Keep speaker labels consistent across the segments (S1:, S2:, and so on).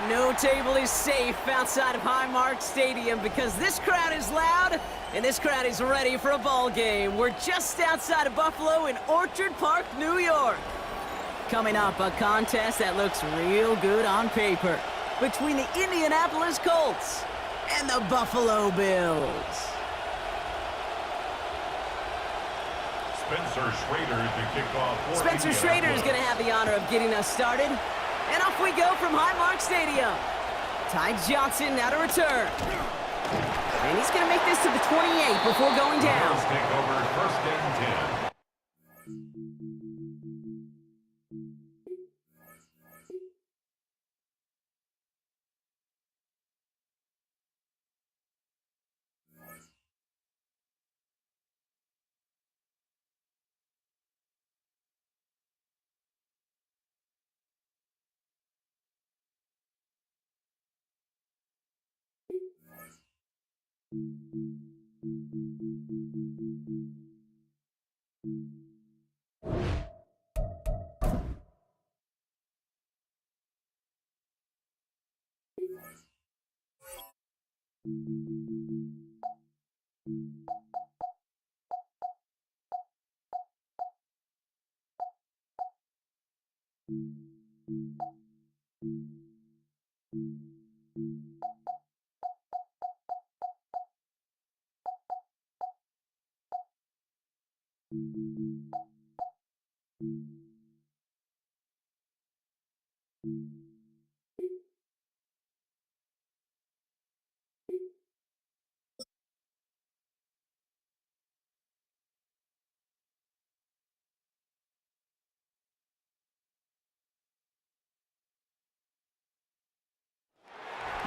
S1: No table is safe outside of Highmark Stadium because this crowd is loud and this crowd is ready for a ball game. We're just outside of Buffalo in Orchard Park, New York. Coming up, a contest that looks real good on paper between the Indianapolis Colts and the Buffalo Bills.
S2: Spencer Schrader to kick off.
S1: Spencer Schrader is going to have the honor of getting us started. And off we go from Highmark Stadium. Ty Johnson now to return. And he's going to make this to the 28 before going down.
S2: Bills take over first and 10.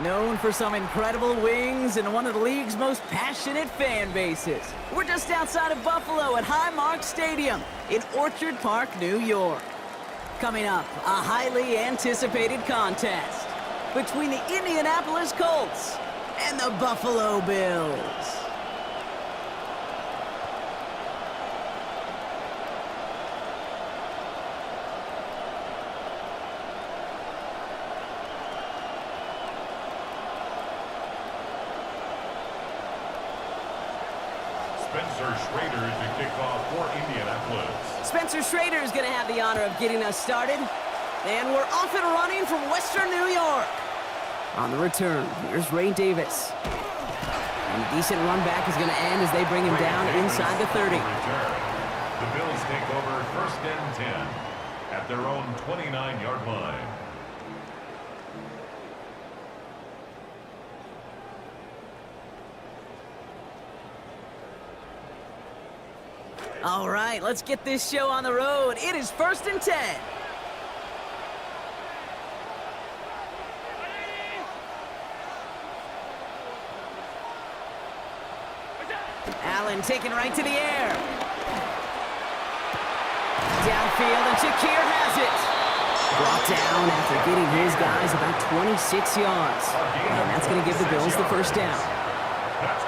S1: Known for some incredible wings and one of the league's most passionate fan bases. We're just outside of Buffalo at Highmark Stadium in Orchard Park, New York. Coming up, a highly anticipated contest between the Indianapolis Colts and the Buffalo Bills.
S2: Spencer Schrader to kick off for Indianapolis.
S1: Spencer Schrader is going to have the honor of getting us started. And we're off and running from Western New York. On the return, here's Ray Davis. And a decent run back is going to end as they bring him down inside the 30.
S2: The Bills take over first and 10 at their own 29-yard line.
S1: All right, let's get this show on the road. It is first and 10. Allen taken right to the air. Downfield, and Ejayr has it. Brought down after getting his guys about 26 yards. And that's going to give the Bills the first down.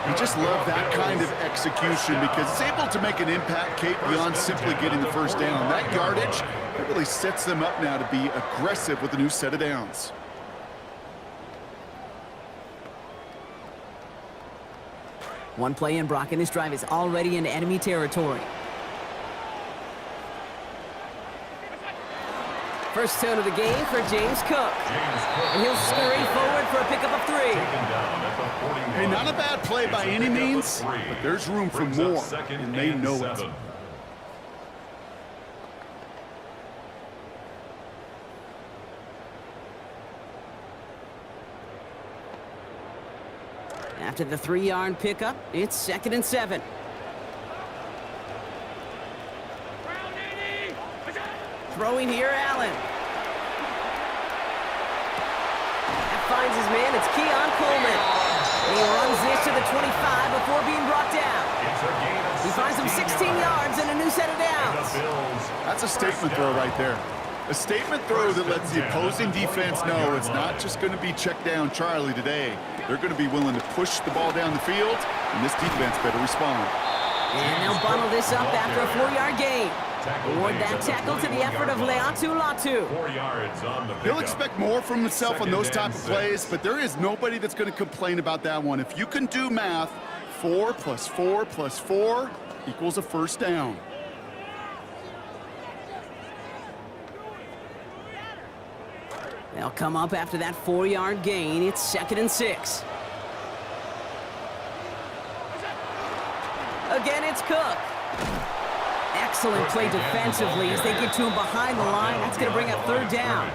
S3: You just love that kind of execution because it's able to make an impact, Kate, beyond simply getting the first down. That yardage, it really sets them up now to be aggressive with a new set of downs.
S1: One play in, Brock, and this drive is already into enemy territory. First tone of the game for James Cook. And he'll scurry forward for a pickup of 3.
S3: Hey, not a bad play by any means, but there's room for more, and they know it.
S1: After the 3-yard pickup, it's 2nd and 7. Throwing here, Allen. That finds his man. It's Keon Coleman. And he runs this to the 25 before being brought down. He finds him 16 yards and a new set of downs.
S3: That's a statement throw right there. A statement throw that lets the opposing defense know it's not just going to be check down Charlie today. They're going to be willing to push the ball down the field, and this defense better respond.
S1: And they'll bundle this up after a 4-yard gain. Award that tackle to the effort of Leatu Latu.
S2: 4 yards on the
S3: He'll
S2: pickup.
S3: expect more from himself on those type of
S2: 2nd and
S3: plays,
S2: 6.
S3: but there is nobody that's going to complain about that one. If you can do math, 4 plus 4 plus 4 equals a first down.
S1: They'll come up after that 4-yard gain. It's 2nd and 6. Again, it's Cook. Excellent play defensively as they get to him behind the line. That's going to bring up 3rd down.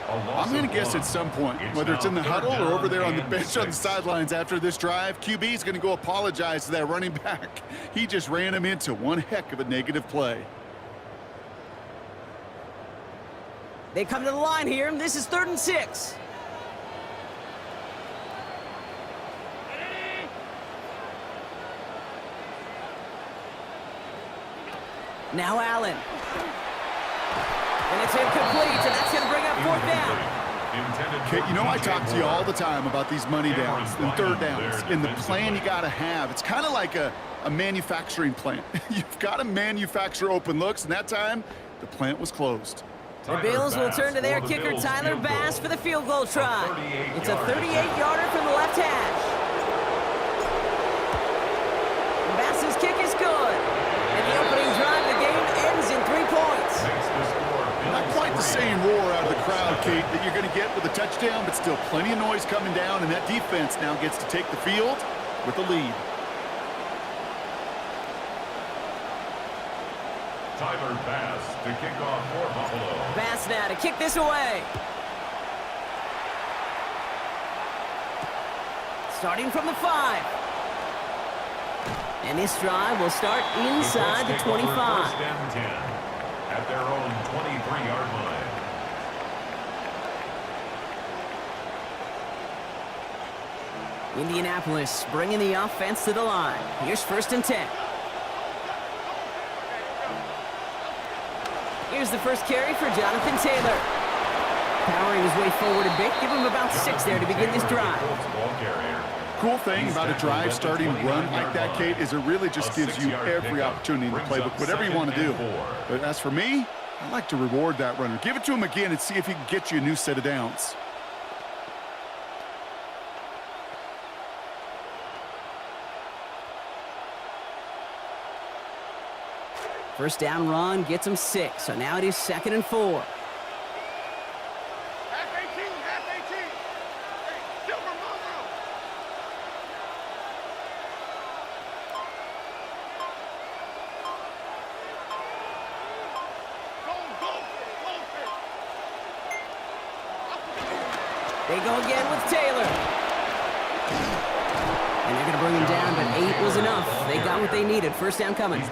S3: I'm going to guess at some point, whether it's in the huddle or over there on the bench on the sidelines after this drive, QB is going to go apologize to that running back. He just ran him into one heck of a negative play.
S1: They come to the line here. This is 3rd and 6. Now Allen. And it's incomplete, and that's going to bring up 4th down.
S3: Okay, you know I talk to you all the time about these money downs and 3rd downs and the plan you got to have. It's kind of like a manufacturing plant. You've got to manufacture open looks, and that time the plant was closed.
S1: The Bills will turn to their kicker, Tyler Bass, for the field goal try. It's a 38-yarder from the left hash. Bass's kick is good. And the opening drive of the game ends in 3 points.
S3: Not quite the same roar out of the crowd, Kate, that you're going to get with a touchdown, but still plenty of noise coming down, and that defense now gets to take the field with a lead.
S2: Tyler Bass to kick off for Buffalo.
S1: Bass now to kick this away. Starting from the 5. And this drive will start inside the 25.
S2: 1st and 10 at their own 23-yard line.
S1: Indianapolis bringing the offense to the line. Here's 1st and 10. Here's the first carry for Jonathan Taylor. Powering his way forward a bit. Give him about 6 there to begin this drive.
S3: Cool thing about a drive starting run like that, Kate, is it really just gives you every opportunity in the playbook, whatever you want to do. But as for me, I like to reward that runner. Give it to him again and see if he can get you a new set of downs.
S1: First down run gets him 6, so now it is 2nd and 4. They go again with Taylor. And they're going to bring him down, but 8 was enough. They got what they needed. First down coming.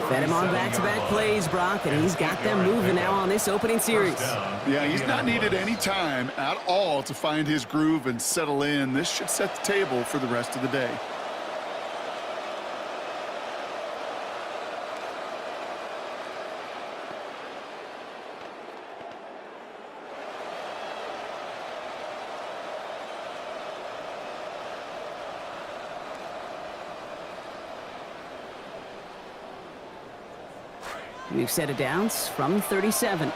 S1: Fed him on back-to-back plays, Brock, and he's got them moving now on this opening series.
S3: Yeah, he's not needed any time at all to find his groove and settle in. This should set the table for the rest of the day.
S1: We've set it down from 37.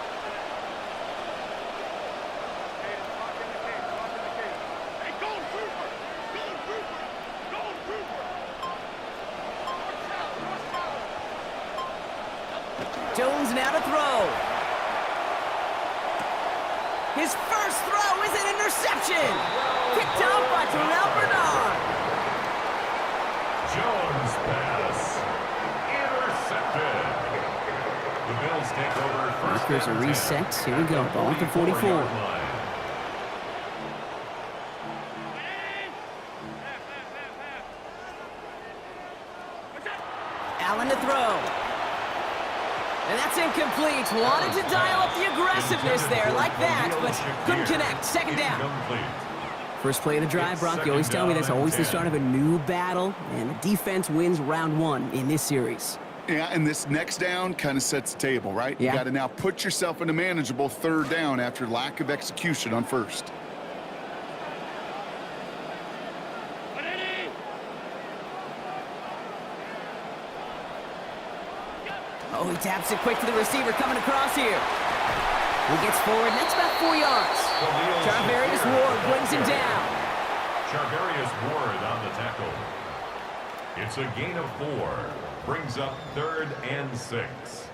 S1: Jones now to throw. His first throw is an interception. Picked up by Terrell Bernard.
S2: Jones pass intercepted. The Bills take over first.
S1: There's a reset. Here we go. Ball at the 44. Allen to throw. And that's incomplete. Wanted to dial up the aggressiveness there like that, but couldn't connect. Second down. First play of the drive, Brock. You always tell me that's always the start of a new battle, and the defense wins round 1 in this series.
S3: Yeah, and this next down kind of sets the table, right?
S1: Yeah.
S3: You got to now put yourself in a manageable 3rd down after lack of execution on 1st.
S1: Oh, he taps it quick to the receiver coming across here. He gets forward, and that's about 4 yards. Ejayr26 Ward brings him down.
S2: Ejayr26 Ward on the tackle. It's a gain of 4. Brings up 3rd and 6.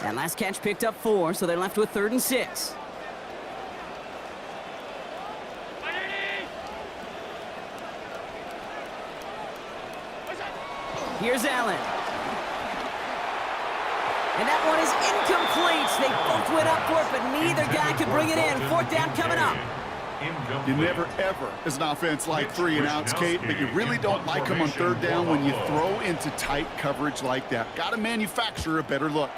S1: That last catch picked up 4, so they're left with 3rd and 6. Here's Allen. And that one is incomplete. They both went up for it, but neither guy could bring it in. 4th down coming up.
S3: You never, ever, as an offense, like 3 and outs, Kate, but you really don't like them on 3rd down when you throw into tight coverage like that. Got to manufacture a better look.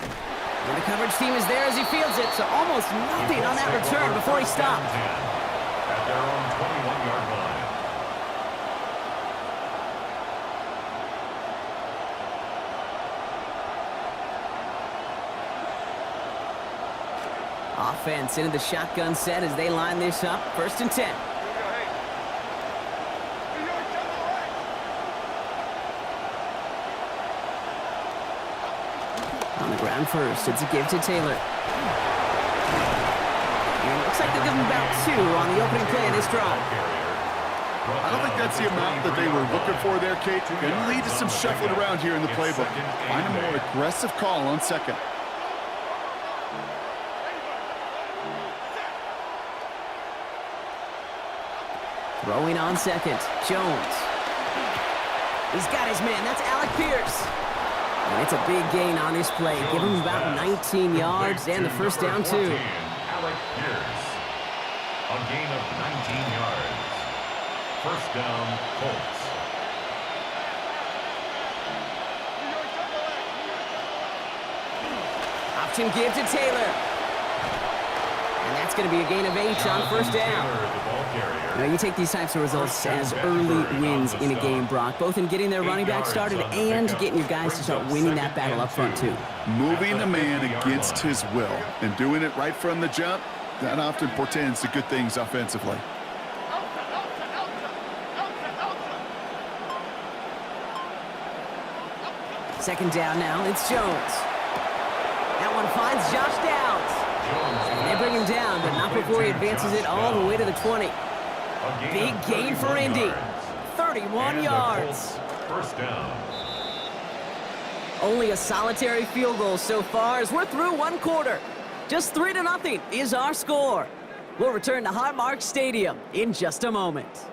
S1: And the coverage team is there as he fields it, so almost nothing on that return before he stopped.
S2: At their own 21-yard line.
S1: Offense into the shotgun set as they line this up. 1st and 10. On the ground first, it's a give to Taylor. And it looks like they'll give him about 2 on the opening play of this drive.
S3: I don't think that's the amount that they were looking for there, Kate. Going to lead to some shuffling around here in the playbook. Find a more aggressive call on 2nd.
S1: Throwing on 2nd, Jones. He's got his man, that's Alec Pierce. And it's a big gain on this play. Give him about 19 yards and the 1st down, too.
S2: Alec Pierce. A gain of 19 yards. 1st down, Colts.
S1: Option give to Taylor. And that's going to be a gain of 8 on 1st down. You know, you take these types of results as early wins in a game, Brock, both in getting their running back started and getting your guys to start winning that battle up front, too.
S3: Moving a man against his will and doing it right from the jump, that often portends to good things offensively.
S1: Second down now, it's Jones. That one finds Josh Downs. And they bring him down, but not before he advances it all the way to the 20. Big gain for Indy. 31 yards.
S2: 1st down.
S1: Only a solitary field goal so far as we're through 1 quarter. Just 3-0 is our score. We'll return to Highmark Stadium in just a moment.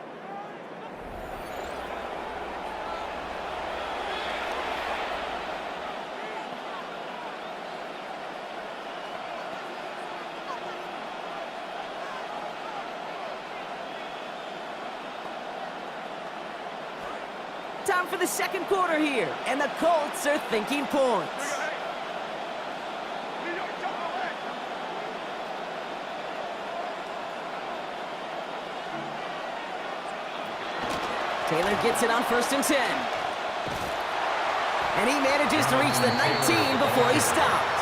S1: Time for the 2nd quarter here, and the Colts are thinking points. Taylor gets it on 1st and 10. And he manages to reach the 19 before he stopped.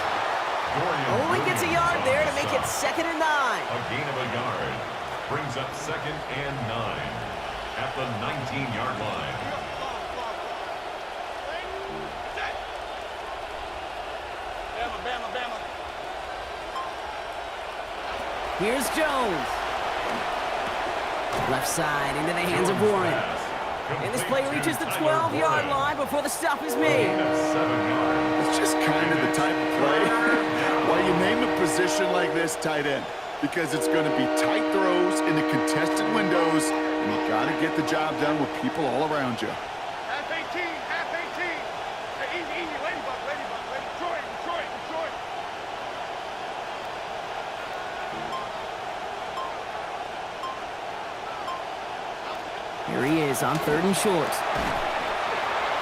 S1: Only gets a yard there to make it 2nd and 9.
S2: A gain of a yard. Brings up 2nd and 9 at the 19-yard line.
S1: Here's Jones. Left side into the hands of Warren. And this play reaches the 12-yard line before the stop is made.
S3: It's just kind of the type of play why you name a position like this tight end. Because it's going to be tight throws into contested windows, and you got to get the job done with people all around you.
S4: Half 18, half 18. Hey, easy, ladybug, Detroit.
S1: Here he is on 3rd and short.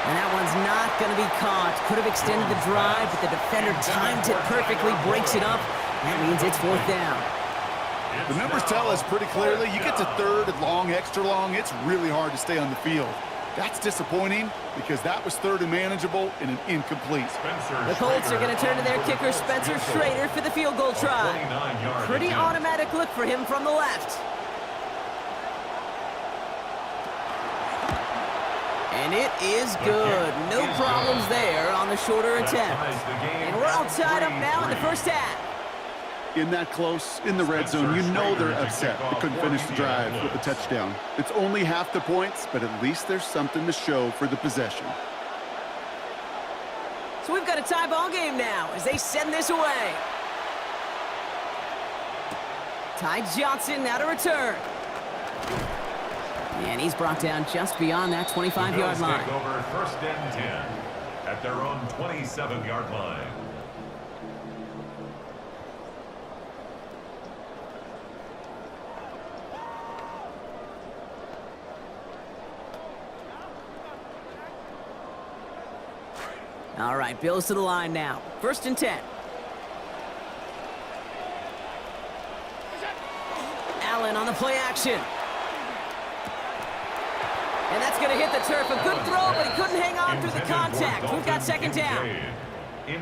S1: And that one's not going to be caught. Could have extended the drive, but the defender timed it perfectly, breaks it up. That means it's 4th down.
S3: The numbers tell us pretty clearly, you get to 3rd and long, extra long, it's really hard to stay on the field. That's disappointing because that was 3rd and manageable and an incomplete.
S1: The Colts are going to turn to their kicker, Spencer Schrader, for the field goal try. Pretty automatic look for him from the left. And it is good. No problems there on the shorter attempt. And we're all tied up now in the first half.
S3: In that close, in the red zone, you know they're upset. They couldn't finish the drive with the touchdown. It's only half the points, but at least there's something to show for the possession.
S1: So we've got a tie ball game now as they send this away. Ty Johnson now to return. And he's brought down just beyond that 25-yard line.
S2: Take over first and 10 at their own 27-yard line.
S1: All right, Bills to the line now. First and 10. Allen on the play action. And that's going to hit the turf. A good throw, but he couldn't hang on through the contact. We've got second down.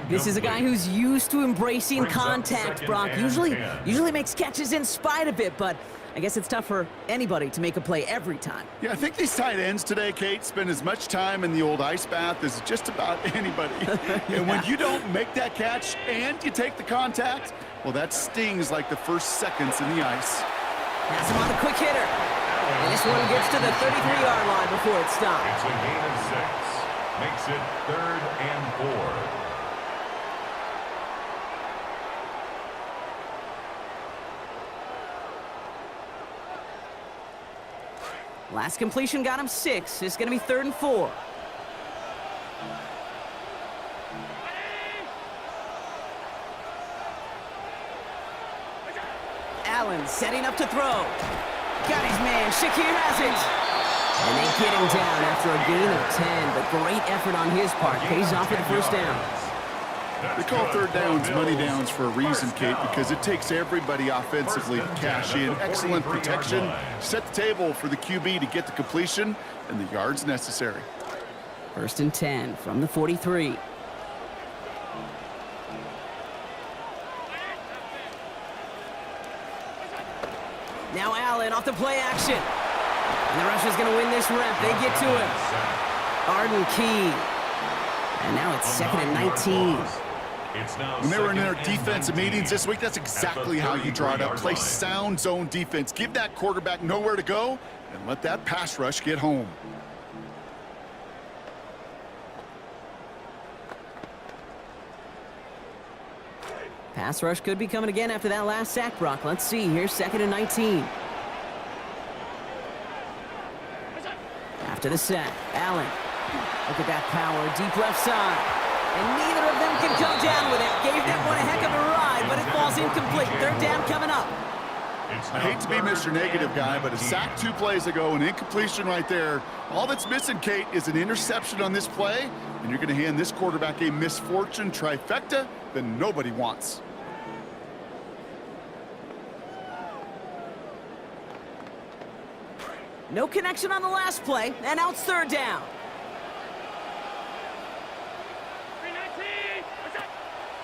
S1: This is a guy who's used to embracing contact, Brock. Usually makes catches in spite of it, but I guess it's tough for anybody to make a play every time.
S3: Yeah, I think these tight ends today, Kate, spend as much time in the old ice bath as just about anybody. And when you don't make that catch and you take the contact, well, that stings like the first seconds in the ice.
S1: Pass him on the quick hitter. And this one gets to the 33-yard line before it stops.
S2: It's a gain of 6. Makes it 3rd and 4.
S1: Last completion got him 6. It's going to be 3rd and 4. Allen setting up to throw. Got his man. Shakir has it. And they get him down after a gain of 10. But great effort on his part. Pays off for the first down.
S3: They call third downs money downs for a reason, Kate, because it takes everybody offensively to cash in. Excellent protection. Set the table for the QB to get the completion and the yards necessary.
S1: First and 10 from the 43. Now Allen off the play action. And the rusher's going to win this rep. They get to him. Arden Key. And now it's 2nd and 19.
S3: When they were in their defensive meetings this week, that's exactly how you draw it up. Play sound zone defense. Give that quarterback nowhere to go and let that pass rush get home.
S1: Pass rush could be coming again after that last sack, Brock. Let's see. Here's 2nd and 19. After the sack, Allen. Look at that power. Deep left side. And neither of them can come down with it. Gave that one a heck of a ride, but it falls incomplete. 3rd down coming up.
S3: I hate to be Mr. Negative guy, but a sack 2 plays ago, an incompletion right there. All that's missing, Kate, is an interception on this play, and you're going to hand this quarterback a misfortune trifecta that nobody wants.
S1: No connection on the last play, and now it's 3rd down.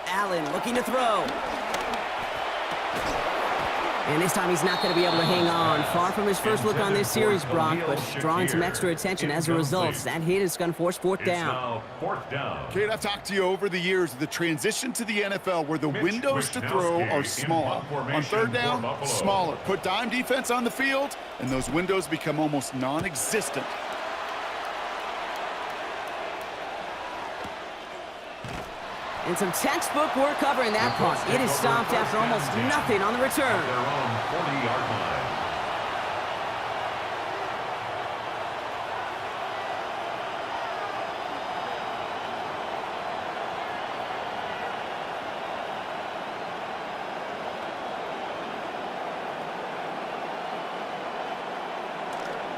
S1: Allen looking to throw. And this time he's not going to be able to hang on. Far from his first look on this series, Brock, but drawing some extra attention as a result. That hit is going to force 4th down.
S3: Kate, I've talked to you over the years of the transition to the NFL where the windows to throw are small. On 3rd down, smaller. Put dime defense on the field, and those windows become almost non-existent.
S1: And some textbook work covering that punt. It is stopped after almost nothing on the return.
S2: Their own 40-yard line.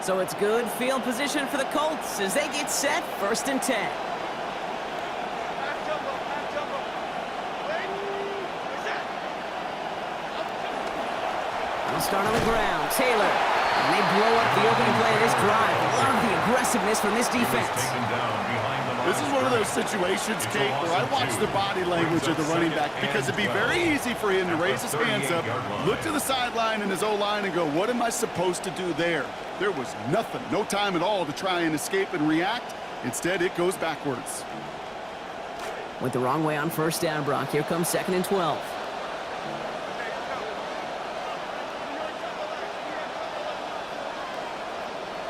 S1: So it's good field position for the Colts as they get set. 1st and 10. Start on the ground. Taylor. And they blow up the opening play of this drive. Love the aggressiveness from this defense.
S2: Taken down behind the
S3: This is one of those situations, Kate, where I watch the body language of the running back because it'd be very easy for him to raise his hands up, look to the sideline in his O-line and go, what am I supposed to do there? There was nothing, no time at all to try and escape and react. Instead, it goes backwards.
S1: Went the wrong way on first down, Brock. Here comes 2nd and 12.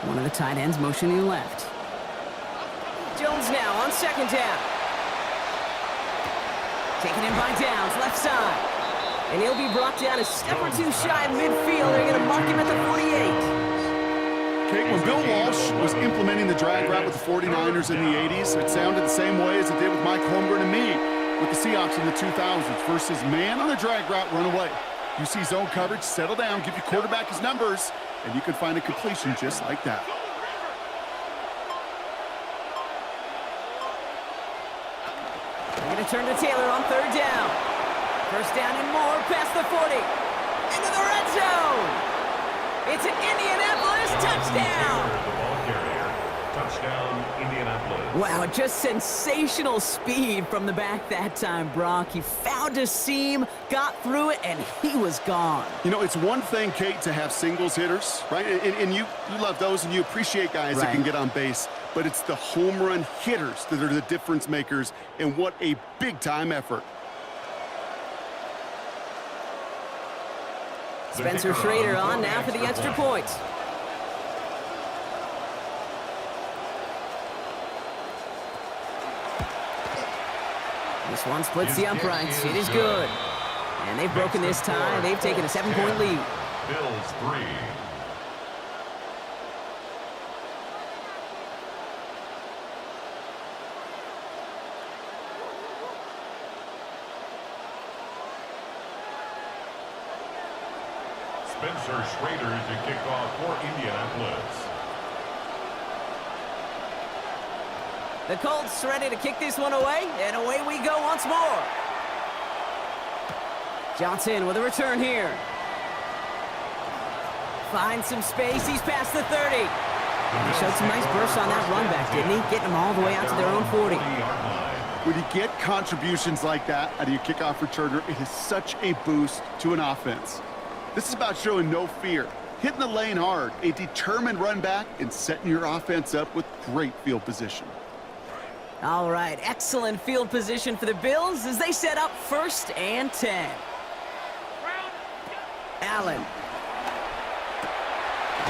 S1: One of the tight ends motioning left. Jones now on 2nd down. Taken in by Downs, left side. And he'll be brought down a step or two shy of midfield. They're going to mark him at the 48.
S3: Kate, when Bill Walsh was implementing the drag route with the 49ers in the 80s, it sounded the same way as it did with Mike Holmgren and me with the Seahawks in the 2000s versus man on a drag route, run away. You see zone coverage, settle down, give your quarterback his numbers, and you can find a completion just like that.
S1: They're going to turn to Taylor on 3rd down. First down and more, past the 40. Into the red zone. It's an Indianapolis touchdown.
S2: The ball carrier. Touchdown, Indianapolis.
S1: Wow, just sensational speed from the back that time, Brock. He found a seam, got through it, and he was gone.
S3: You know, it's one thing, Kate, to have singles hitters, right? And you love those and you appreciate guys that can get on base. But it's the home run hitters that are the difference makers, and what a big-time effort.
S1: Spencer Schrader on now for the extra point. This one splits the uprights. It is good. And they've broken this tie. They've taken a 7-point lead.
S2: Bills 3. Spencer Schrader to kick off for Indianapolis.
S1: The Colts ready to kick this one away, and away we go once more. Johnson with a return here. Finds some space. He's past the 30. He showed some nice bursts on that run back, didn't he? Getting them all the way out to their own 40.
S3: When you get contributions like that out of your kickoff returner, it is such a boost to an offense. This is about showing no fear, hitting the lane hard, a determined run back, and setting your offense up with great field position.
S1: All right, excellent field position for the Bills as they set up 1st and 10. Allen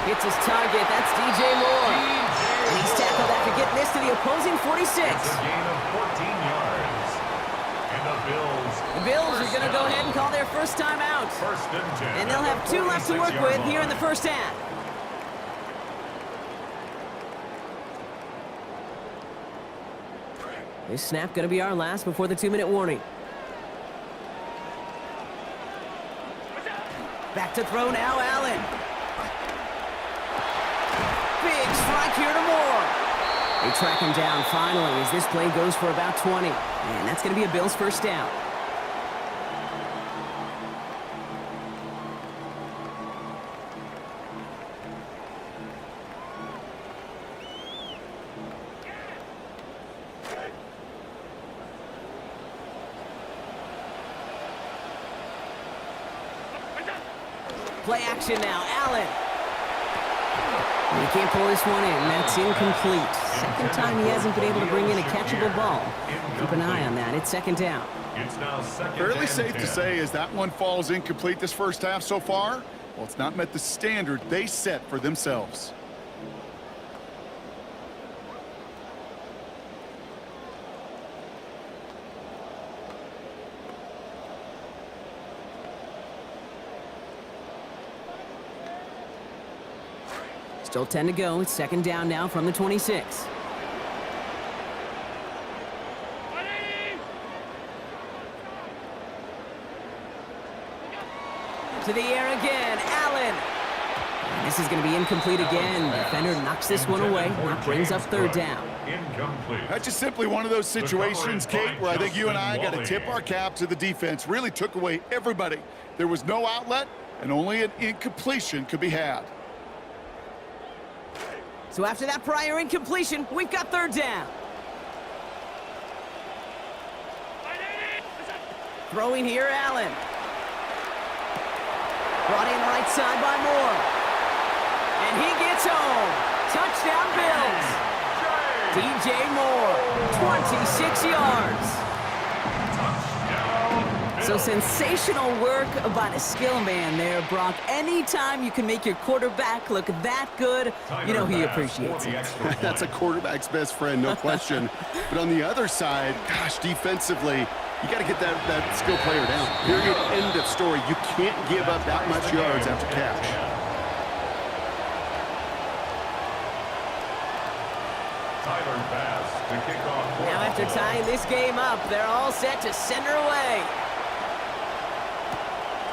S1: hits his target. That's DJ Moore. And he's tackled after getting this to the opposing 46.
S2: It's a gain of 14 yards. And the
S1: Bills are going to go ahead and call their first time out.
S2: 1st and 10.
S1: And they'll have 2 left to work with here in the first half. This snap going to be our last before the 2-minute warning. Back to throw now, Allen. Big strike here to Moore. They track him down finally as this play goes for about 20. And that's going to be a Bills first down. Play action now, Allen. He can't pull this one in. That's incomplete. Second time he hasn't been able to bring in a catchable ball. Keep an eye on that. It's 2nd down.
S2: It's now 2nd
S3: Fairly
S2: and
S3: safe
S2: 10.
S3: to say as that one falls incomplete this first half so far, well, it's not met the standard they set for themselves.
S1: Still 10 to go. It's 2nd down now from the 26. To the air again, Allen. And this is going to be incomplete again. Defender knocks this one away. That brings up 3rd down.
S2: Incomplete.
S3: That's just simply one of those situations, Kate, where I think you and I got to tip our cap to the defense. Really took away everybody. There was no outlet, and only an incompletion could be had.
S1: So after that prior incompletion, we've got 3rd down. Throwing here, Allen. Brought in right side by Moore. And he gets home. Touchdown, Bills. DJ Moore, 26 yards. So sensational work by the skill man there, Brock. Anytime you can make your quarterback look that good, you know he appreciates it.
S3: That's a quarterback's best friend, no question. But on the other side, gosh, defensively, you got to get that skill player down. Period, end of story. You can't give up that much yards after catch.
S1: Now after tying this game up, they're all set to send her away.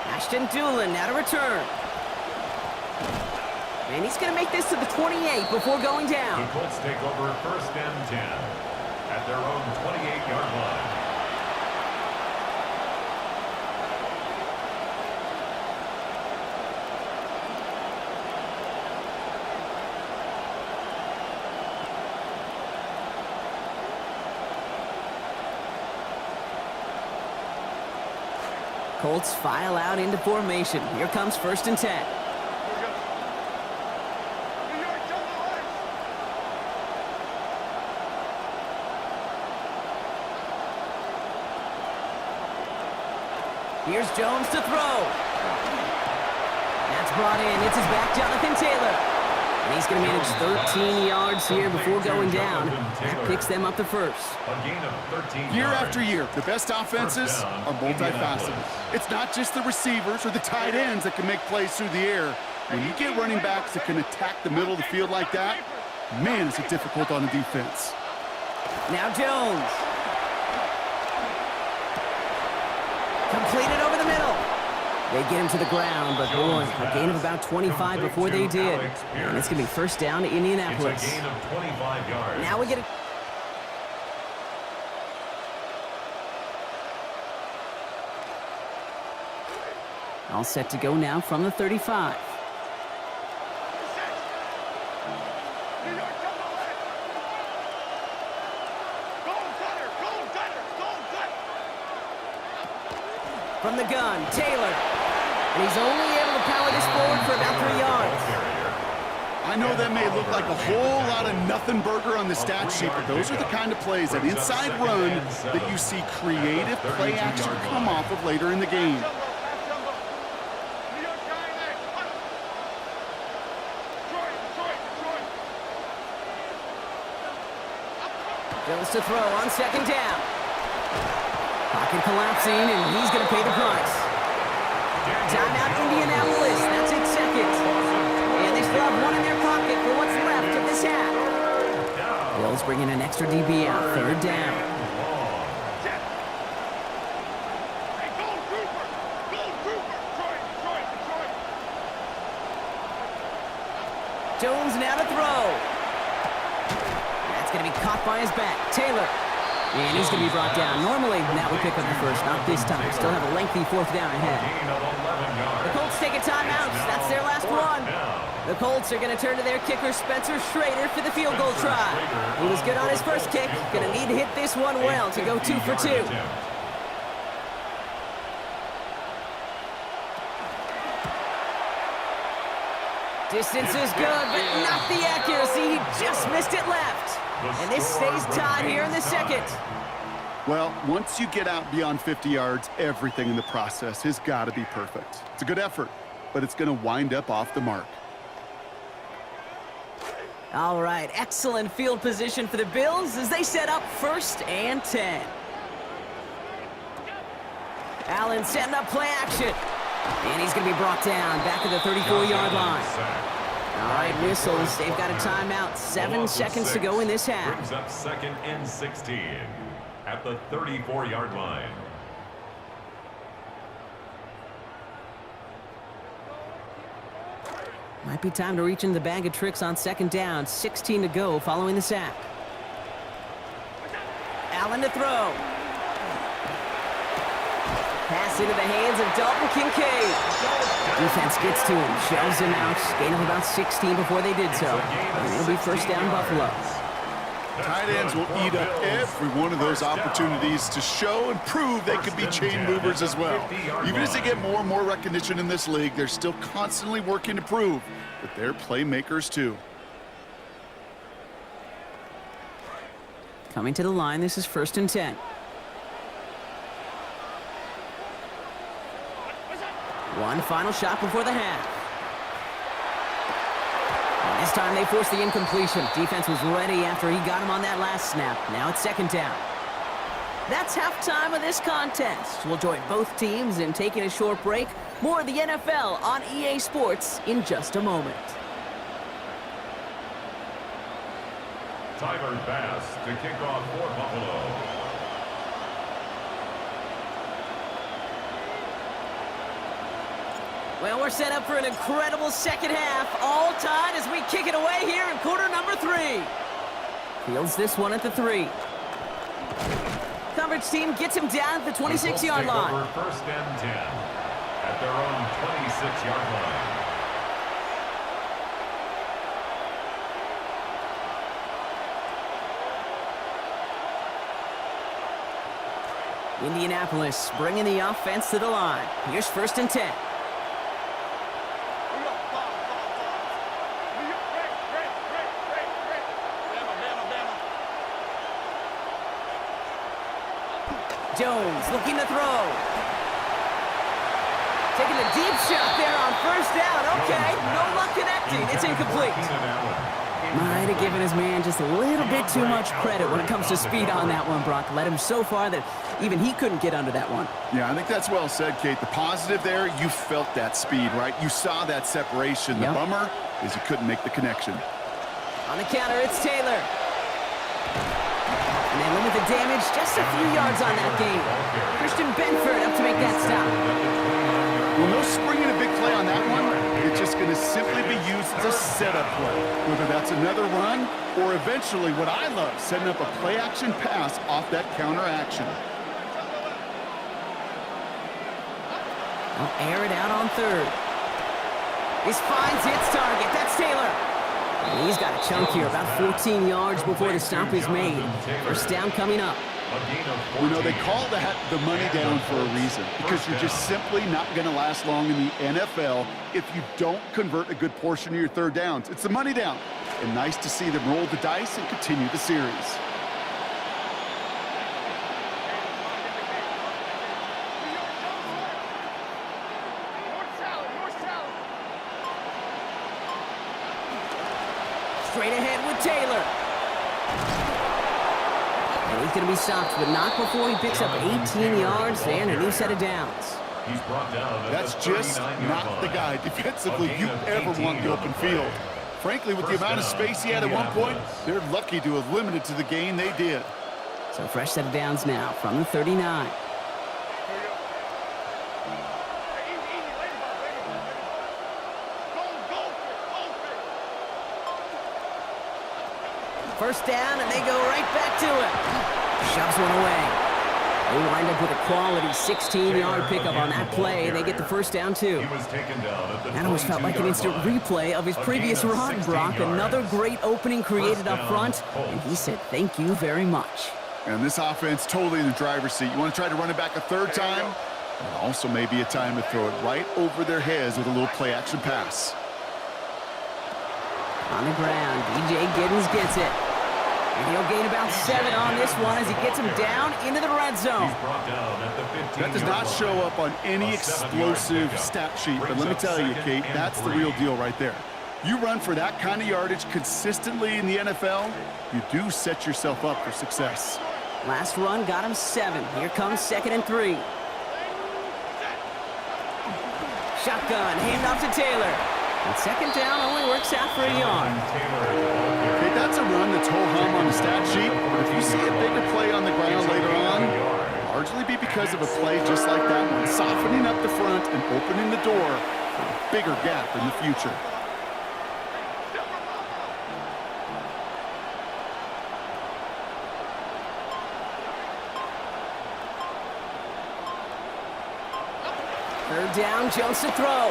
S1: Ashton Doolin now to return. And he's going to make this to the 28 before going down.
S2: The Colts take over 1st and 10 at their own 28-yard line.
S1: Colts file out into formation. Here comes 1st and 10. Here's Jones to throw. That's brought in. It's his back, Jonathan Taylor. And he's going to manage 13 yards here before going down. That picks them up to 1st.
S2: A gain of 13
S3: Year
S2: yards.
S3: after year, the best offenses are multifaceted. It's not just the receivers or the tight ends that can make plays through the air. When you get running backs that can attack the middle of the field like that, man, is it difficult on the defense.
S1: Now Jones. Completed over the middle. They get him to the ground, but boy, a gain of about 25 before they did. And it's going to be 1st down to Indianapolis.
S2: It's a gain of 25 yards.
S1: Now we get it. All set to go now from the 35. From the gun, Taylor. And he's only able to power this forward for about 3 yards.
S3: I know that may look like a whole lot of nothing burger on the stat sheet, but those are the kind of plays, that inside run, that you see creative play action come off of later in the game.
S1: Jones to throw on 2nd down. Pocket collapsing, and he's going to pay the price. Timeout, Indianapolis. That's its 2nd. And they still have one in their pocket for what's left of this half. Bills bringing an extra DB out. 3rd down. Jones now to throw. That's going to be caught by his back. Taylor. And he's going to be brought down. Normally, that would pick up the 1st. Not this time. Still have a lengthy 4th down ahead. The Colts take a timeout. That's their last one. The Colts are going to turn to their kicker, Spencer Schrader, for the field goal try. He was good on his first kick. Going to need to hit this one well to go 2 for 2. Distance is good, but not the accuracy. He just missed it left. And this stays tied here in the 2nd.
S3: Well, once you get out beyond 50 yards, everything in the process has got to be perfect. It's a good effort, but it's going to wind up off the mark.
S1: All right, excellent field position for the Bills as they set up 1st and 10. Allen setting up play action. And he's going to be brought down back at the 34-yard line. All right, whistles. They've got a timeout. 7 seconds to go in this half.
S2: Brings up 2nd and 16 at the 34-yard line.
S1: Might be time to reach in the bag of tricks on 2nd down. 16 to go following the sack. Allen to throw. Pass into the hands of Dalton Kincaid. Defense gets to him, shoves him out. Gain of about 16 before they did so. And it'll be 1st down Buffalo.
S3: Tight ends will eat up every one of those opportunities to show and prove they can be chain movers as well. Even as they get more and more recognition in this league, they're still constantly working to prove that they're playmakers too.
S1: Coming to the line, this is 1st and 10. One final shot before the half. And this time they forced the incompletion. Defense was ready after he got him on that last snap. Now it's 2nd down. That's halftime of this contest. We'll join both teams in taking a short break. More of the NFL on EA Sports in just a moment.
S2: Tyler Bass to kick off for Buffalo.
S1: Well, we're set up for an incredible second half. All tied as we kick it away here in quarter number 3. Fields this one at the 3. Coverage team gets him down at the 26-yard line.
S2: Over 1st and 10 at their own 26-yard line.
S1: Indianapolis bringing the offense to the line. Here's 1st and 10. Jones looking to throw. Taking a deep shot there on 1st down. Okay, no luck connecting. It's incomplete. Might have given his man just a little bit too much credit when it comes to speed on that one, Brock. Led him so far that even he couldn't get under that one.
S3: Yeah, I think that's well said, Kate. The positive there, you felt that speed, right? You saw that separation. The bummer is you couldn't make the connection.
S1: On the counter, it's Taylor. And they limit the damage just a few yards on that game. Christian Benford up to make that stop.
S3: Well, no springing a big play on that one. It's just going to simply be used as a setup play. Whether that's another run or eventually what I love, setting up a play-action pass off that counter action.
S1: I'll air it out on 3rd. This finds its target. That's Taylor. And he's got a chunk here, about 14 yards before the stop is made. 1st down coming up.
S3: You know, they call that the money down for a reason, because you're just simply not going to last long in the NFL if you don't convert a good portion of your 3rd downs. It's the money down. And nice to see them roll the dice and continue the series.
S1: Straight ahead with Taylor. And he's going to be stopped, but not before he picks up 18 yards and a new set of downs.
S2: He's brought down.
S3: That's just not the guy defensively you ever want the open field. Frankly, with the amount of space he had at one point, they're lucky to have limited to the gain they did.
S1: So fresh set of downs now from the 39. First down, and they go right back to it. Shoves one away. They wind up with a quality 16-yard pickup on that play. They get the 1st down, too. That almost felt like an instant replay of his previous run, Brock. Another great opening created up front, and he said thank you very much.
S3: And this offense totally in the driver's seat. You want to try to run it back a 3rd time? And also maybe a time to throw it right over their heads with a little play-action pass.
S1: On the ground, DJ Giddens gets it. And he'll gain about 7 on this one as he gets him down into the red zone.
S3: That does not show up on any explosive stat sheet, but let me tell you, Kate, that's the real deal right there. You run for that kind of yardage consistently in the NFL, you do set yourself up for success.
S1: Last run got him 7. Here comes 2nd and 3. Shotgun, handoff to Taylor. And 2nd down only works out for a yard.
S3: Okay, that's a run that's ho-hum on the stat sheet, but if you see a bigger play on the ground later on, it'll largely be because of a play just like that one, softening up the front and opening the door for a bigger gap in the future. Third down, Jones to throw.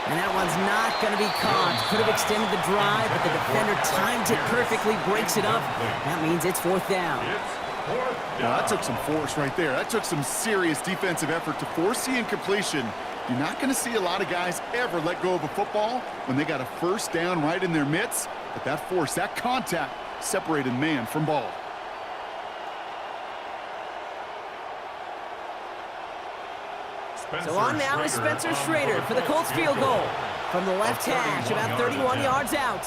S1: And that one's not going to be caught. Could have extended the drive, but the defender timed it perfectly, breaks it up. That means it's fourth down.
S3: Now, that took some force right there. That took some serious defensive effort to force the incompletion. You're not going to see a lot of guys ever let go of a football when they got a first down right in their midst. But that force, that contact, separated man from ball.
S1: So on now is Spencer Schrader for the Colts field goal. From the left hash, about 31 yards out.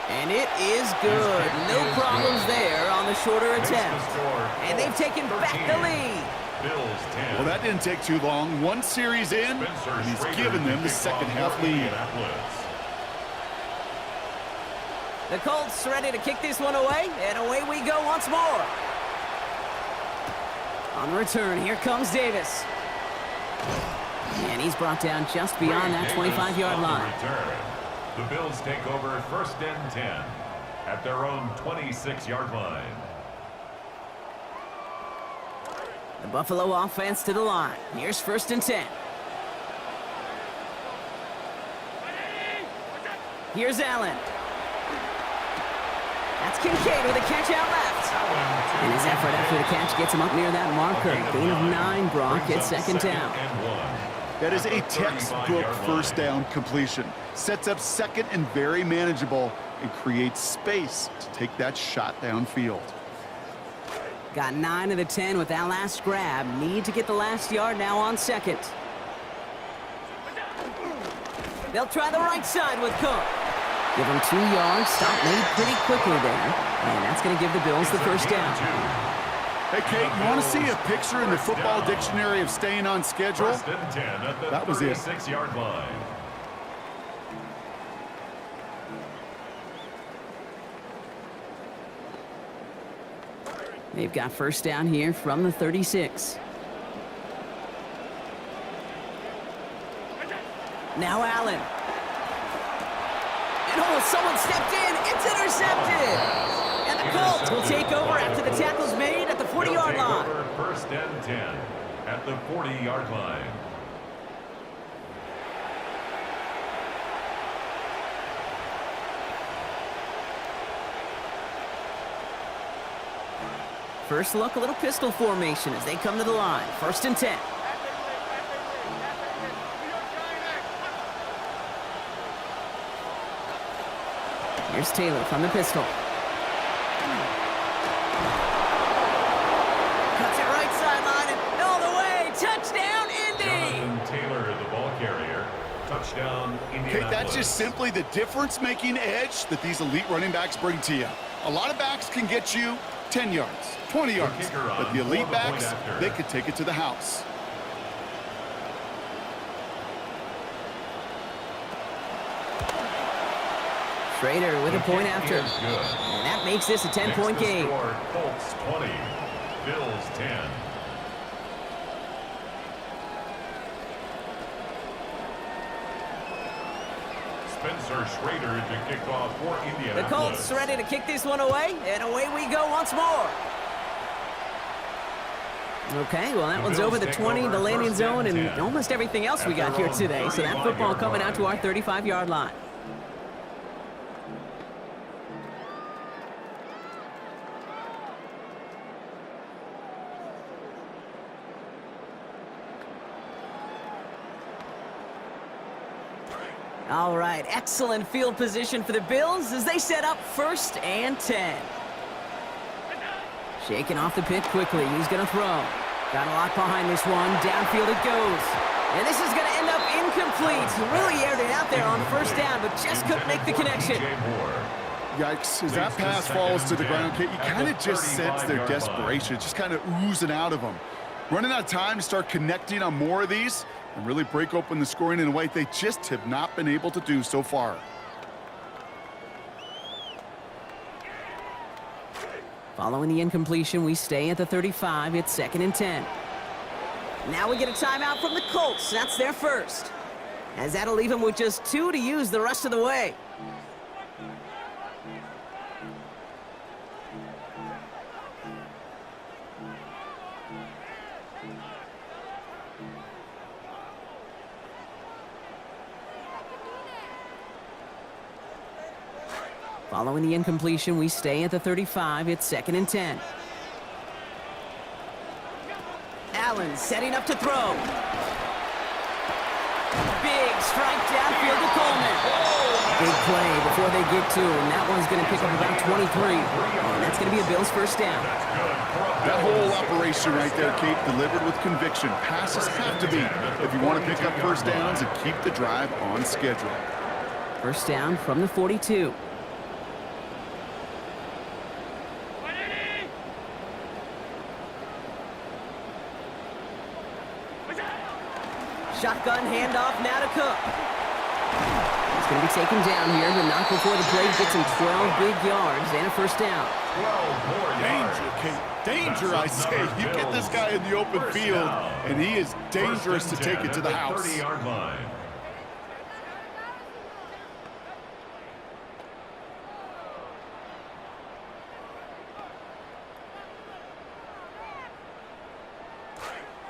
S1: And it is good. No problems there on the shorter attempt. And they've taken back the lead.
S3: Well, that didn't take too long. One series in, and he's given them the second half lead.
S1: The Colts ready to kick this one away, and away we go once more. On the return, here comes Davis. And he's brought down just beyond that 25-yard line.
S2: The Bills take over first and 10 at their own 26-yard line.
S1: The Buffalo offense to the line. Here's first and 10. Here's Allen. That's Kincaid with a catch out left. And his effort after the catch gets him up near that marker. Gain of 9, Brock. It's second down.
S3: That is a textbook first down completion. Sets up second and very manageable and creates space to take that shot downfield.
S1: Got 9 of the 10 with that last grab. Need to get the last yard now on second. They'll try the right side with Cook. Give him 2 yards. Stop made pretty quickly there. And that's going to give the Bills the first down.
S3: Hey, Kate, you want to see a picture in the football dictionary of staying on schedule? That was it.
S2: 36-yard line.
S1: They've got first down here from the 36. Now Allen. And oh, someone stepped in. It's intercepted. And the Colts will take over after the tackle's made at the 40-yard line.
S2: First and 10 at the 40-yard line.
S1: First look, a little pistol formation as they come to the line. First and 10. Here's Taylor from the pistol. Cuts it right sideline and all the way. Touchdown, Indy!
S2: Jonathan Taylor, the ball carrier. Touchdown, Indianapolis.
S3: Okay, that's just simply the difference-making edge that these elite running backs bring to you. A lot of backs can get you 10 yards, 20 yards, but the elite backs, they could take it to the house.
S1: Schrader with a point after. And that makes this a 10-point game.
S2: Colts 20, Bills 10. Spencer Schrader to kick off for Indianapolis.
S1: The Colts ready to kick this one away, and away we go once more. Okay, well, that one's over the 20, the landing zone, and almost everything else we got here today. So that football coming out to our 35-yard line. All right, excellent field position for the Bills as they set up first and 10. Shaking off the pick quickly. He's going to throw. Got a lot behind this one. Downfield it goes. And this is going to end up incomplete. Really aired it out there on first down, but just couldn't make the connection.
S3: Yikes, as that pass falls to the ground, Kate, you kind of just sense their desperation. It's just kind of oozing out of them. Running out of time to start connecting on more of these and really break open the scoring in a way they just have not been able to do so far.
S1: Following the incompletion, we stay at the 35. It's second and 10. Now we get a timeout from the Colts. That's their first. As that'll leave them with just 2 to use the rest of the way. Following the incompletion, we stay at the 35. It's 2nd and 10. Allen setting up to throw. Big strike downfield to Coleman. Big play before they get to him. That one's going to pick up about 23. And that's going to be a Bills first down.
S3: That whole operation right there, Kate, delivered with conviction. Passes have to be if you want to pick up first downs and keep the drive on schedule.
S1: First down from the 42. Shotgun handoff now to Cook. He's going to be taken down here, but not before the play gets him 12 big yards and a first down.
S2: 12 more yards.
S3: Danger, Kate. Danger, I say. You get this guy in the open field, and he is dangerous to take it to the house.
S2: 30-yard line.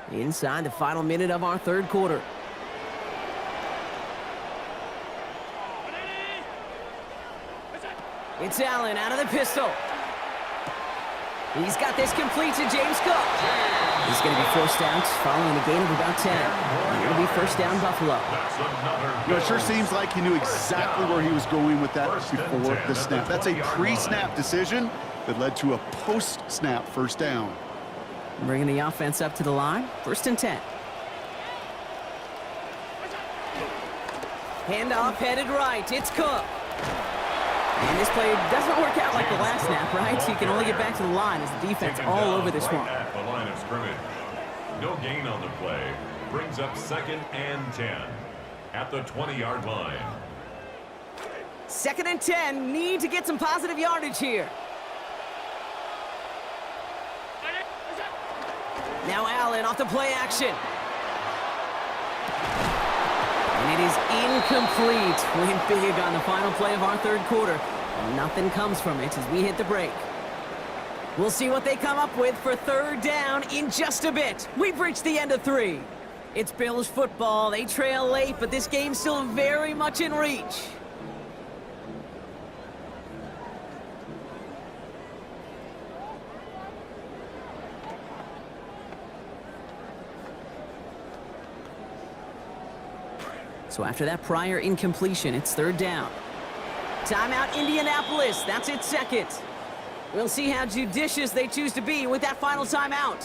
S1: Inside the final minute of our third quarter. It's Allen out of the pistol. He's got this complete to James Cook. He's going to be forced out following a gain of about 10. It'll be first down Buffalo.
S3: You know, it sure seems like he knew exactly where he was going with that before the snap. That's a pre-snap decision that led to a post-snap first down.
S1: Bringing the offense up to the line. 1st and 10. Handoff headed right. It's Cook. And this play doesn't work out like the last snap, right? So you can only get back to the line as the defense all over this one.
S2: At the line of scrimmage. No gain on the play. Brings up 2nd and 10 at the 20-yard line.
S1: 2nd and 10. Need to get some positive yardage here. Now Allen off the play action. And it is incomplete. Went big on the final play of our third quarter. Nothing comes from it as we hit the break. We'll see what they come up with for third down in just a bit. We've reached the end of 3. It's Bills football. They trail late, but this game's still very much in reach. So after that prior incompletion, it's third down. Timeout Indianapolis. That's its 2nd. We'll see how judicious they choose to be with that final timeout.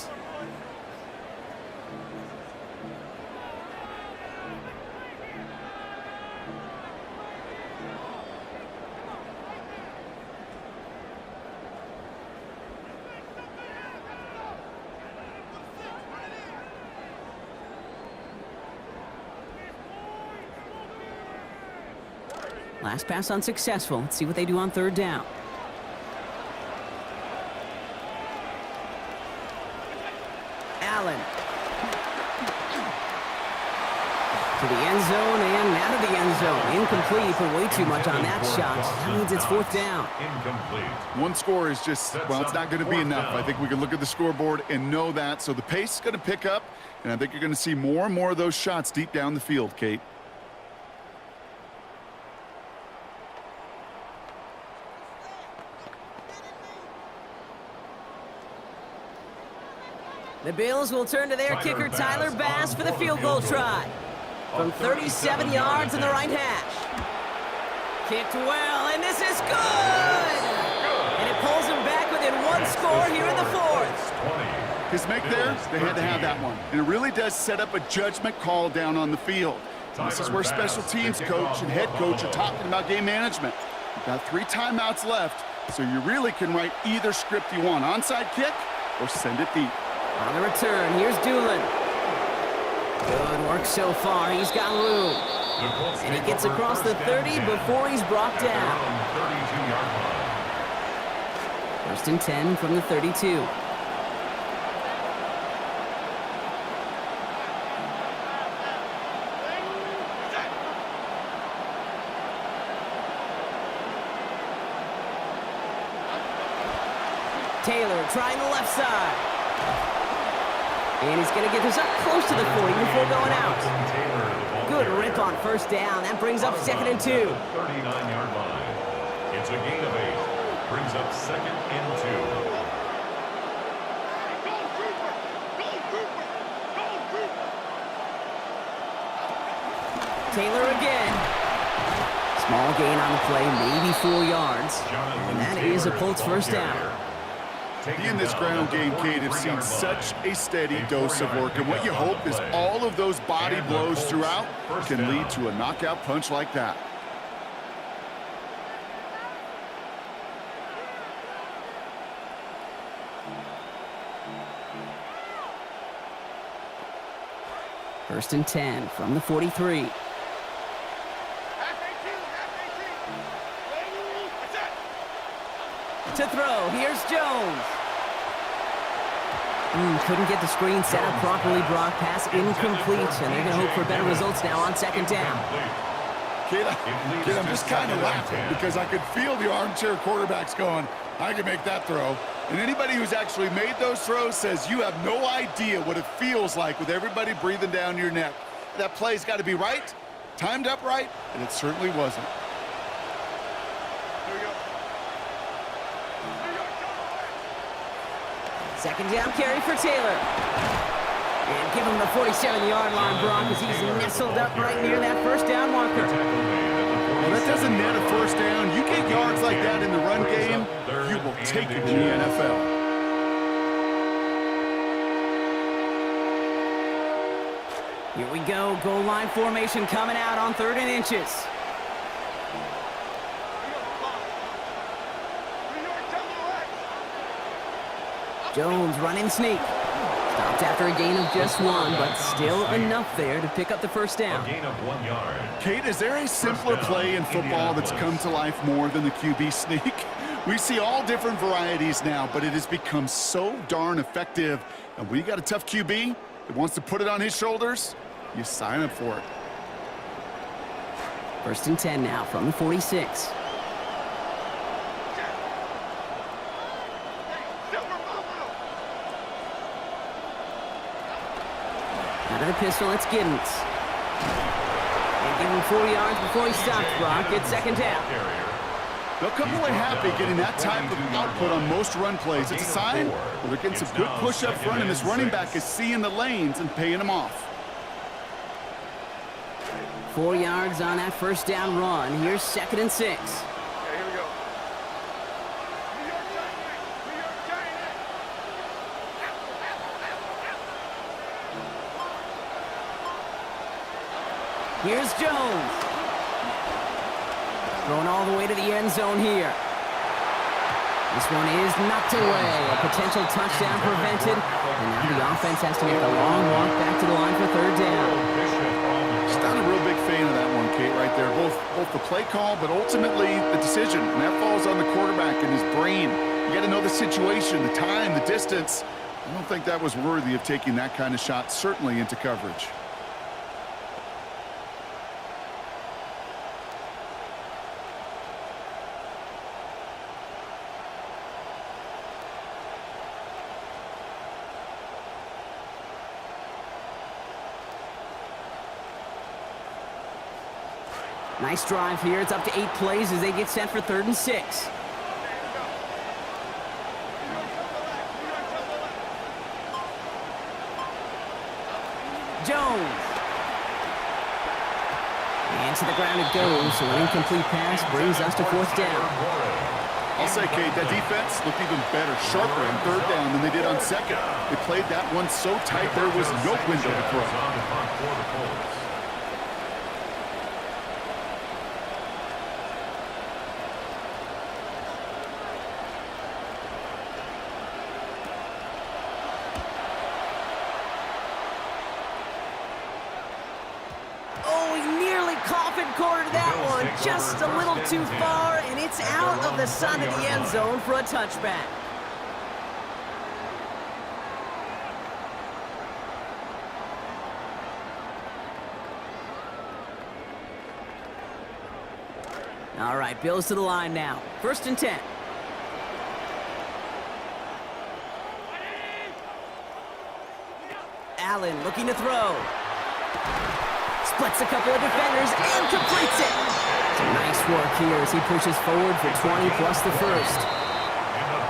S1: Last pass unsuccessful. Let's see what they do on third down. Allen. To the end zone and out of the end zone. Incomplete, but way too much on that shot. That means it's 4th down.
S2: Incomplete.
S3: One score is just, well, it's not going to be enough. I think we can look at the scoreboard and know that. So the pace is going to pick up, and I think you're going to see more and more of those shots deep down the field, Kate.
S1: The Bills will turn to their kicker, Tyler Bass, for the field goal try. From 37 yards in the right hash. Kicked well, and this is good! And it pulls them back within 1 score here in the 4th.
S3: His make there, they had to have that one. And it really does set up a judgment call down on the field. This is where special teams coach and head coach are talking about game management. You've got 3 timeouts left, so you really can write either script you want. Onside kick or send it deep.
S1: On the return, here's Doolin. Good work so far. He's got room. And he gets across the 30 before he's brought down. 1st and 10 from the 32. Taylor trying the left side. And he's going to get this up close to the 40 before going out.
S2: Taylor, the ball
S1: Good
S2: carrier.
S1: rip on first down. That brings up second and 2.
S2: 39-yard line. It's a gain of 8. Brings up second and 2.
S4: Go, Cooper! Go, Cooper! Go, Cooper!
S1: Taylor again. Small gain on the play, maybe 4 yards. And that is a Colts first down.
S3: He and this ground game, Kate, have seen such a steady dose of work. And what you hope is all of those body blows throughout can lead to a knockout punch like that.
S1: First and 10 from the 43.
S4: Half 18, half 18. That's it.
S1: To throw, here's Jones. Couldn't get the screen set up properly. Brock, pass incomplete, and they're going to hope for better results now on second down.
S3: Kid, I'm just kind of laughing because I could feel the armchair quarterbacks going, I can make that throw. And anybody who's actually made those throws says you have no idea what it feels like with everybody breathing down your neck. That play's got to be right, timed up right, and it certainly wasn't.
S4: Here we go.
S1: Second down carry for Taylor. And give him the 47-yard line, Brock, as he's nestled up right near that first down marker.
S3: Well, that doesn't net a first down. You get yards like that in the run game, you will take it in the NFL.
S1: Here we go, goal line formation coming out on 3rd and inches. Jones running sneak. Stopped after a gain of just 1, but still enough there to pick up the first down.
S2: A gain of 1 yard.
S3: Kate, is there a simpler play in football that's come to life more than the QB sneak? We see all different varieties now, but it has become so darn effective. And when you got a tough QB that wants to put it on his shoulders, you sign up for it.
S1: First and 10 now from the 46. Out of the pistol, it's Giddens. And give him 4 yards before he stops, Brock. It's second down.
S3: They'll come away happy getting that type of output on most run plays. It's a sign that they're getting some good push up front, and this running back is seeing the lanes and paying them off.
S1: 4 yards on that first down run. Here's second and 6.
S4: Okay, here we go. New York Giants! New York Giants!
S1: Here's Jones. Thrown all the way to the end zone here. This one is knocked away. A potential touchdown prevented. And now the offense has to make a long walk back to the line for 3rd down.
S3: Just not a real big fan of that one, Kate, right there. Both the play call, but ultimately the decision. And that falls on the quarterback and his brain. You got to know the situation, the time, the distance. I don't think that was worthy of taking that kind of shot, certainly into coverage.
S1: Nice drive here. It's up to 8 plays as they get set for 3rd and 6. Jones. And to the ground it goes. So an incomplete pass brings us to 4th down.
S3: I'll say, Kate, that defense looked even better, sharper on 3rd down than they did on 2nd. They played that one so tight there was no window to throw.
S1: Cornered that one just a little too far, and it's out of the side of the end zone for a touchback. All right, Bills to the line now. 1st and 10. Allen looking to throw. Splits a couple of defenders and completes it. Nice work here as he pushes forward for 20 plus the first.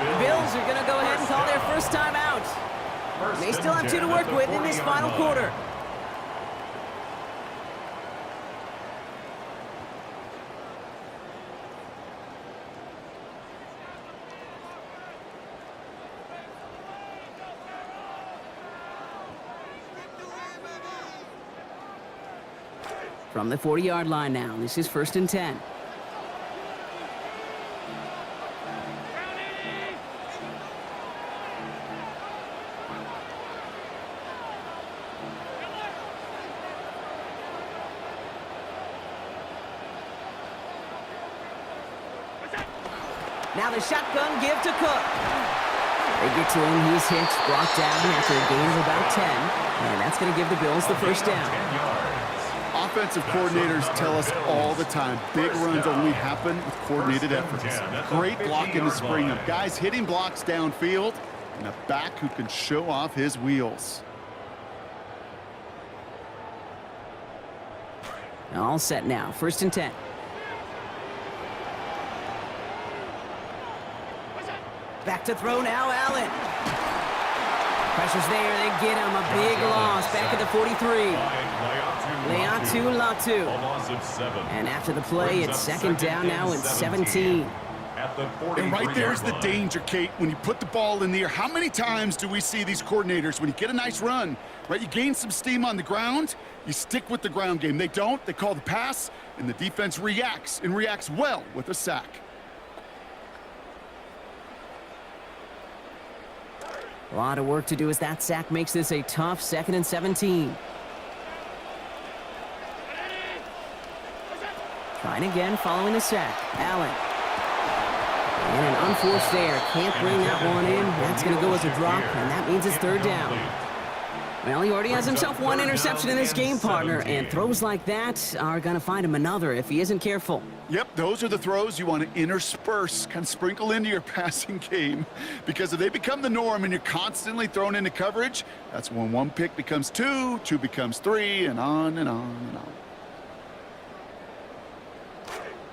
S1: The Bills are going to go ahead and call their first time out. They still have 2 to work with in this final quarter. From the 40-yard line now, this is 1st and 10. Now the shotgun give to Cook. They get to him, he's hit, brought down after a gain of about 10. And that's going to give the Bills the first down.
S3: Offensive coordinators tell us all the time, big runs only happen with coordinated efforts. Great blocking to spring them. Guys hitting blocks downfield, and a back who can show off his wheels.
S1: All set now, 1st and 10. Back to throw now, Allen. Pressure's there, they get him, a big loss back at the 43. Latu. And after the play, it's 2nd down now and 17.
S3: And right there's the danger, Kate. When you put the ball in the air, how many times do we see these coordinators, when you get a nice run, right, you gain some steam on the ground, you stick with the ground game. They don't, they call the pass, and the defense reacts, and reacts well with a sack.
S1: A lot of work to do as that sack makes this a tough 2nd and 17. Trying again following the sack. Allen. And an unforced error. Can't bring that one in. That's going to go as a drop, and that means it's 3rd down. Well, he already has himself 1 interception in this game, partner, and throws like that are going to find him another if he isn't careful.
S3: Yep, those are the throws you want to intersperse, kind of sprinkle into your passing game, because if they become the norm and you're constantly thrown into coverage, that's when 1 pick becomes 2, 2 becomes 3, and on and on and on.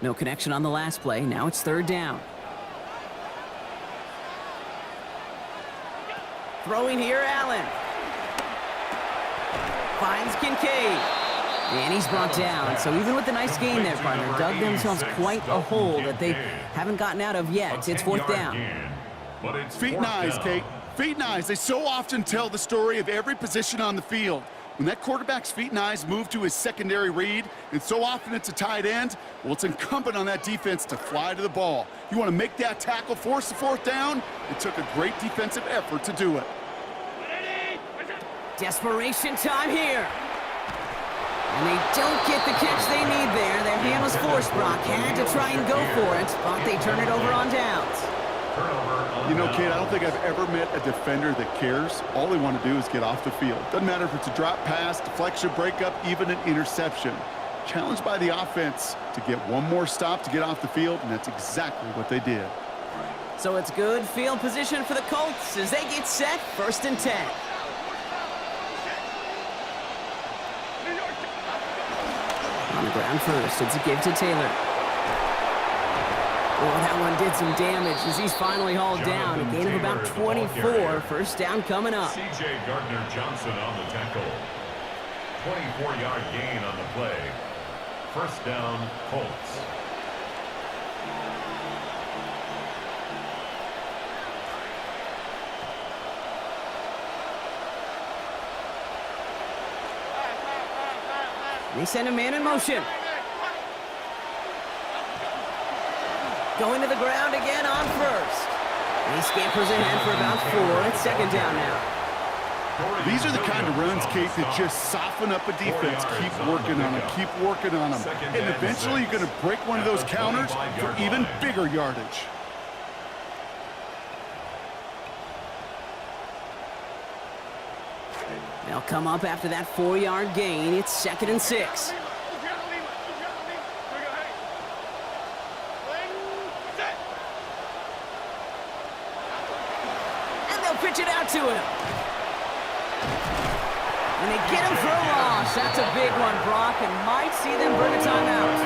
S1: No connection on the last play. Now it's 3rd down. Throwing here, Allen. Finds Kincaid. And he's brought down. So even with the nice gain there, partner, dug themselves quite a hole that they haven't gotten out of yet. It's 4th down.
S3: Feet and eyes, Kate. Feet and eyes. They so often tell the story of every position on the field. When that quarterback's feet and eyes move to his secondary read, and so often it's a tight end, well, it's incumbent on that defense to fly to the ball. You want to make that tackle, force the 4th down. It took a great defensive effort to do it.
S1: Desperation time here. And they don't get the catch they need there. Their hand was forced, Brock. Had to try and go for it, but they turn it over on downs.
S3: You know, Kate, I don't think I've ever met a defender that cares. All they want to do is get off the field. Doesn't matter if it's a drop pass, deflection, breakup, even an interception. Challenged by the offense to get one more stop to get off the field, and that's exactly what they did.
S1: So it's good field position for the Colts as they get set, 1st and 10. On the ground first, it's a give to Taylor. Oh, that one did some damage as he's finally hauled down. A gain of about 24. 1st down coming up.
S2: C.J. Gardner-Johnson on the tackle. 24-yard gain on the play. 1st down, Colts.
S1: They send a man in motion. Going to the ground again on 1st. He scampers ahead for about 4. It's 2nd down now.
S3: These are the kind of runs, Kate, that just soften up a defense. Keep working on them, keep working on them. And eventually you're going to break one of those counters for even bigger yardage.
S1: They'll come up after that 4-yard gain. It's 2nd and 6. And they'll pitch it out to him. And they get him for a loss. That's a big one, Brock, and might see them burn a timeout.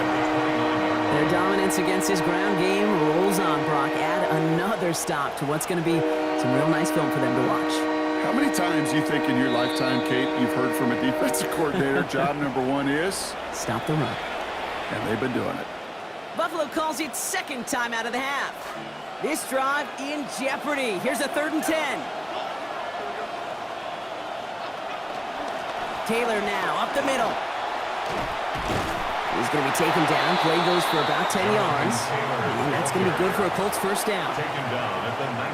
S1: Their dominance against this ground game rolls on, Brock. Add another stop to what's going to be some real nice film for them to watch.
S3: How many times do you think in your lifetime, Kate, you've heard from a defensive coordinator, job number one is?
S1: Stop the run.
S3: And they've been doing it.
S1: Buffalo calls it second time out of the half. This drive in jeopardy. Here's a 3rd and 10. Taylor now up the middle. He's going to be taken down. Play goes for about 10 yards. And that's going to be good for a Colts first down.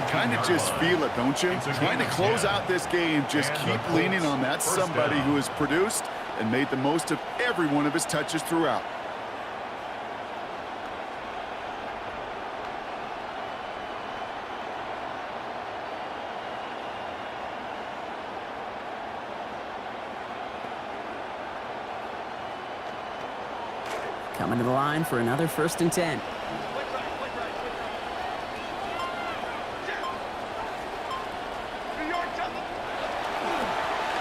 S3: Kind of just feel it, don't you? Trying to close out this game, just keep leaning on that somebody who has produced and made the most of every one of his touches throughout.
S1: Coming to the line for another 1st and 10.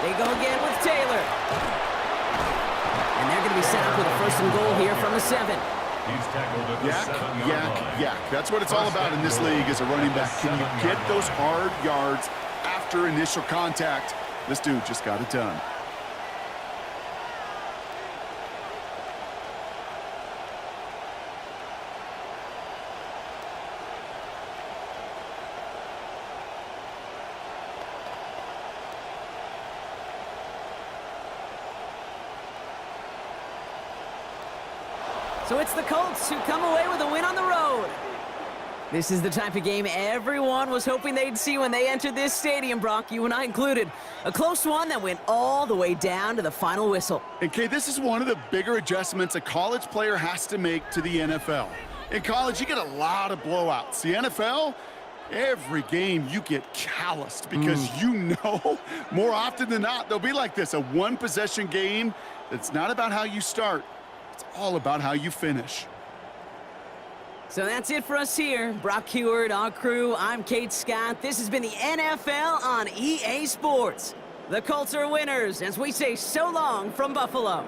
S1: They go again with Taylor. And they're going to be set up with a 1st and goal here from the 7.
S3: Yak. That's what it's all about in this league as a running back. Can you get those hard yards after initial contact? This dude just got it done.
S1: So it's the Colts who come away with a win on the road. This is the type of game everyone was hoping they'd see when they entered this stadium, Brock, you and I included. A close one that went all the way down to the final whistle.
S3: And Kay, this is one of the bigger adjustments a college player has to make to the NFL. In college, you get a lot of blowouts. The NFL, every game you get calloused because you know more often than not they'll be like this, a one-possession game that's not about how you start. It's all about how you finish.
S1: So that's it for us here. Brock Heward, our crew, I'm Kate Scott. This has been the NFL on EA Sports. The Colts are winners as we say so long from Buffalo.